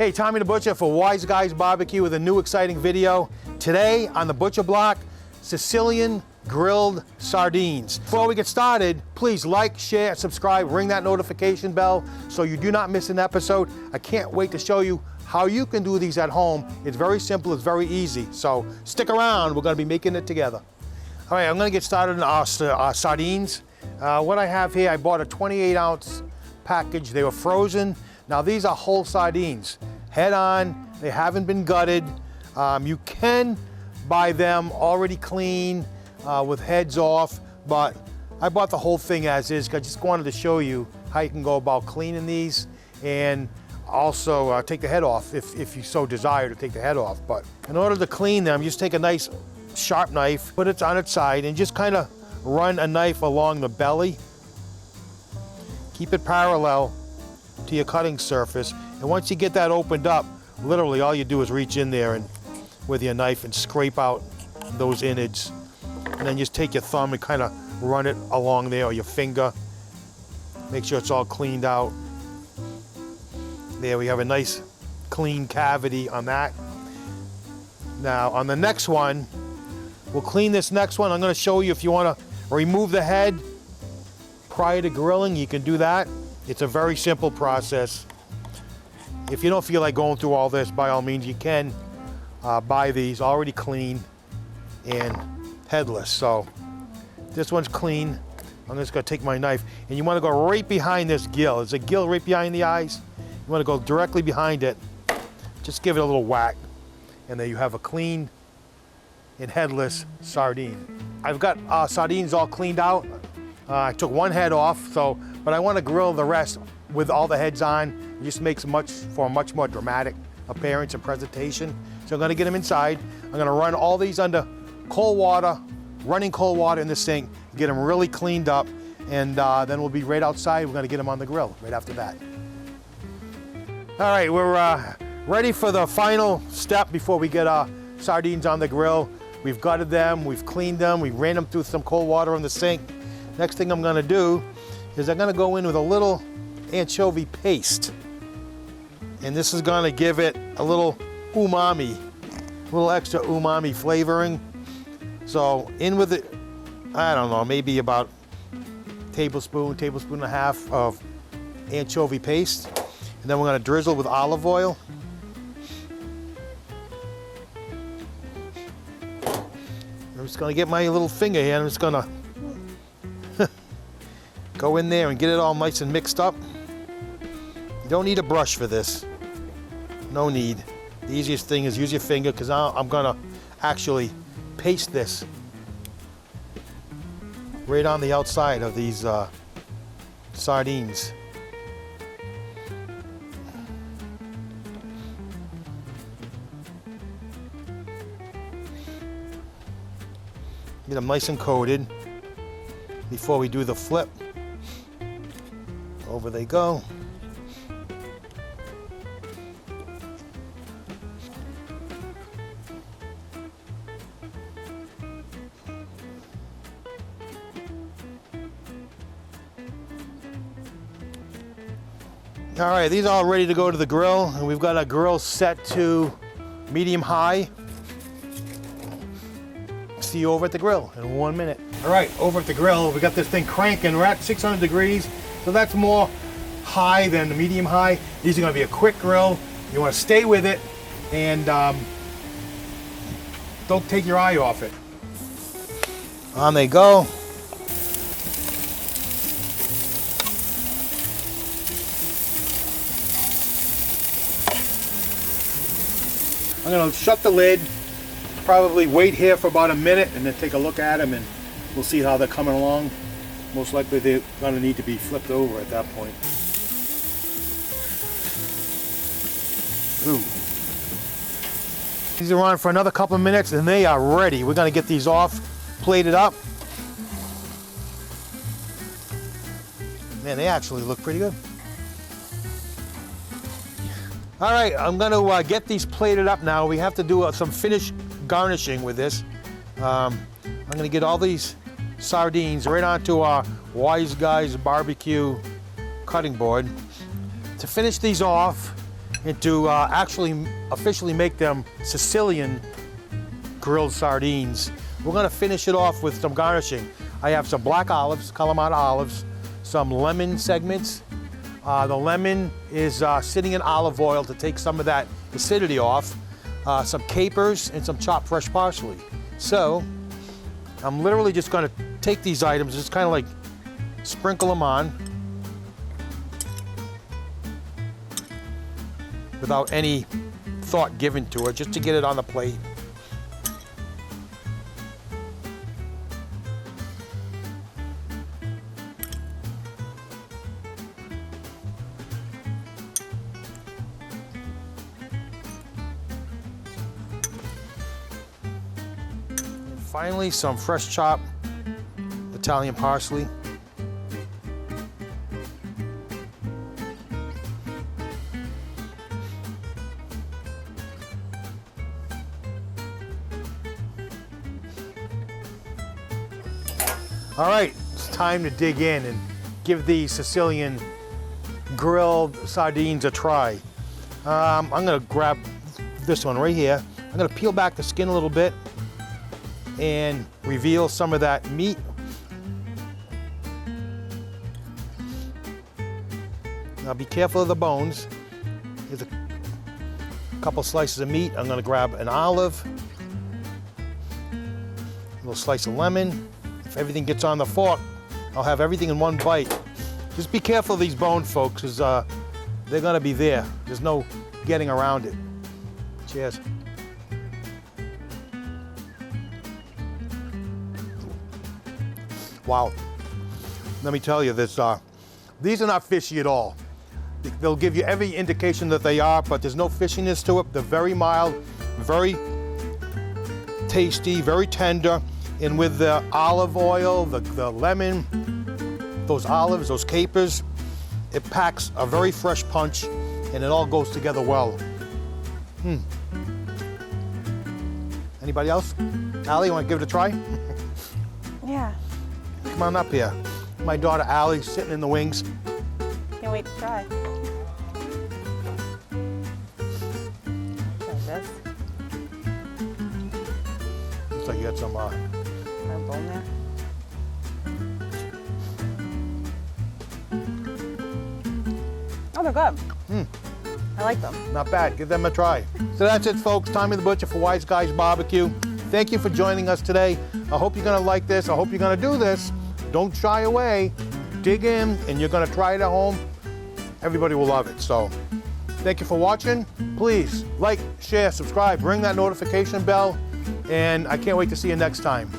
Hey, Tommy the Butcher for Wise Guys Barbecue with a new exciting video. Today on the Butcher Block, Sicilian grilled sardines. Before we get started, please like, share, subscribe, ring that notification bell so you do not miss an episode. I can't wait to show you how you can do these at home. It's very simple, it's very easy. So stick around, we're gonna be making it together. All right, I'm gonna get started on our sardines. What I have here, I bought a 28-ounce package. They were frozen. Now these are whole sardines. Head on, they haven't been gutted. You can buy them already clean with heads off, but I bought the whole thing as is because I just wanted to show you how you can go about cleaning these and also take the head off if you so desire to take the head off. But in order to clean them, just take a nice sharp knife, put it on its side, and just kind of run a knife along the belly. Keep it parallel to your cutting surface, and once you get that opened up, literally all you do is reach in there and with your knife and scrape out those innards, and then just take your thumb and kind of run it along there, or your finger. Make sure it's all cleaned out. There we have a nice clean cavity on that. Now on the next one, we'll clean this next one. I'm going to show you if you want to remove the head prior to grilling, you can do that. It's a very simple process. If you don't feel like going through all this, by all means, you can buy these already clean and headless. So this one's clean. I'm just going to take my knife, and you want to go right behind this gill. There's a gill right behind the eyes. You want to go directly behind it. Just give it a little whack, and then you have a clean and headless sardine. I've got sardines all cleaned out. I took one head off, but I want to grill the rest with all the heads on. It just makes for a much more dramatic appearance and presentation. So I'm going to get them inside. I'm going to run all these under cold water, running cold water in the sink, get them really cleaned up, and then we'll be right outside. We're going to get them on the grill right after that. All right, we're ready for the final step before we get our sardines on the grill. We've gutted them, we've cleaned them, we ran them through some cold water in the sink. Next thing I'm gonna do is I'm gonna go in with a little anchovy paste. And this is gonna give it a little umami, a little extra umami flavoring. So in with it, I don't know, maybe about tablespoon and a half of anchovy paste. And then we're gonna drizzle with olive oil. I'm just gonna get my little finger here and I'm just gonna go in there and get it all nice and mixed up. You don't need a brush for this. No need. The easiest thing is use your finger, because I'm gonna actually paste this right on the outside of these sardines. Get them nice and coated before we do the flip. Over they go. All right, these are all ready to go to the grill, and we've got our grill set to medium high. See you over at the grill in 1 minute. All right, over at the grill, we got this thing cranking. We're at 600 degrees, so that's more high than the medium high. These are gonna be a quick grill. You wanna stay with it, and don't take your eye off it. On they go. I'm gonna shut the lid. Probably wait here for about a minute and then take a look at them, and we'll see how they're coming along. Most likely they're going to need to be flipped over at that point. Ooh. These are on for another couple of minutes and they are ready. We're going to get these off, plated up. Man, they actually look pretty good. All right, I'm going to get these plated up now. We have to do some finish garnishing with this. I'm going to get all these sardines right onto our Wise Guys barbecue cutting board. To finish these off, and to actually officially make them Sicilian grilled sardines, we're gonna finish it off with some garnishing. I have some black olives, Kalamata olives, some lemon segments. The lemon is sitting in olive oil to take some of that acidity off. Some capers and some chopped fresh parsley. So I'm literally just gonna take these items, just kind of like sprinkle them on without any thought given to it, just to get it on the plate. Finally, some fresh chopped Italian parsley. All right, it's time to dig in and give these Sicilian grilled sardines a try. I'm gonna grab this one right here. I'm gonna peel back the skin a little bit and reveal some of that meat. Now be careful of the bones. Here's a couple slices of meat. I'm gonna grab an olive, a little slice of lemon. If everything gets on the fork, I'll have everything in one bite. Just be careful of these bones, folks, because they're gonna be there. There's no getting around it. Cheers. Wow. Let me tell you this, these are not fishy at all. They'll give you every indication that they are, but there's no fishiness to it. They're very mild, very tasty, very tender. And with the olive oil, the lemon, those olives, those capers, it packs a very fresh punch, and it all goes together well. Anybody else? Allie, you want to give it a try? Yeah. Come on up here. My daughter Allie sitting in the wings. Can't wait to try. Try this. Looks like you got some Bone there. Oh, they're good. I like them. Not bad. Give them a try. So that's it, folks. Tommy the Butcher for Wise Guys Barbecue. Thank you for joining us today. I hope you're going to like this. I hope you're going to do this. Don't shy away. Dig in, and you're going to try it at home. Everybody will love it. So thank you for watching. Please like, share, subscribe, ring that notification bell, and I can't wait to see you next time.